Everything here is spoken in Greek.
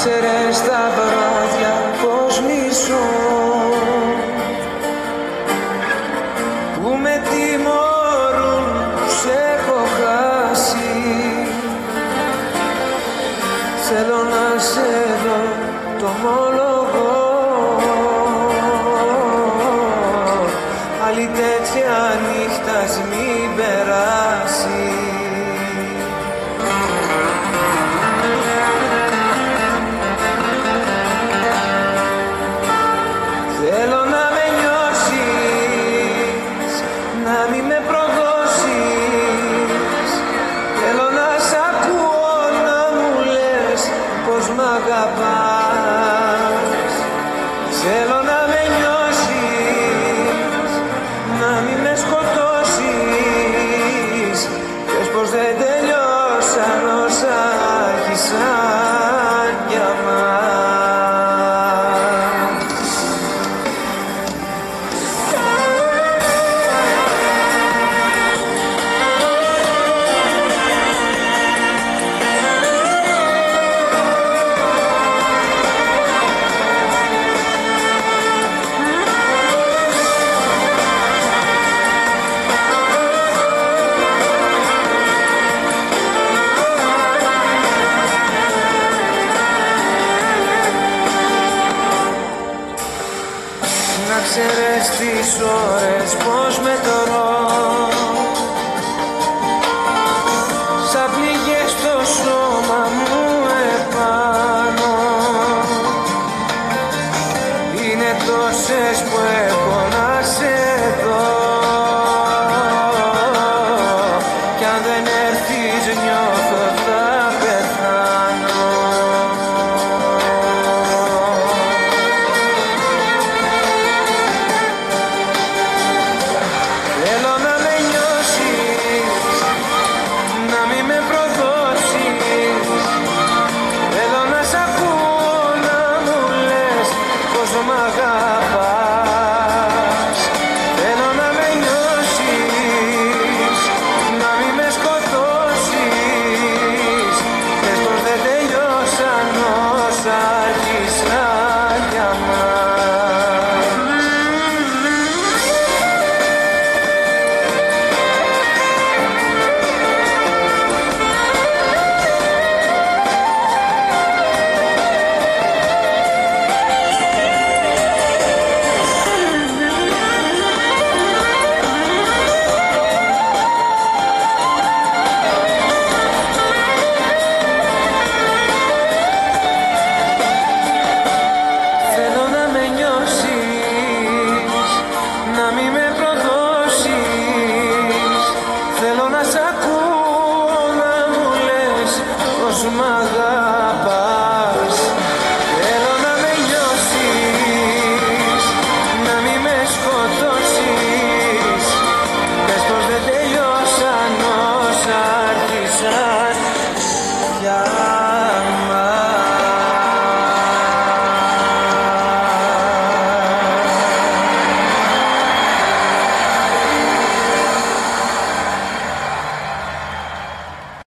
ξέρεις τα βράδια πως μισώ, που με τιμωρούν που σε έχω χάσει. Θέλω να σε δω, το ομολογώ, άλλη τέτοια νύχτα ας μην περάσει. Θέλω να με νιώσεις, να μην με προδώσεις. Θέλω να σ' ακούω να μου λες πως μ' αγαπάς. Θέλω να με νιώσεις, να μην με σκοτώσεις. Πες πως δεν τελειώσαν όσα έχεις σαν για μας. Να ξέρεις τις ώρες πως μετρώ, σαν πληγές στο σώμα μου επάνω. Είναι τόσες που έχω να σε δω, κι αν δεν έρθεις νιώθω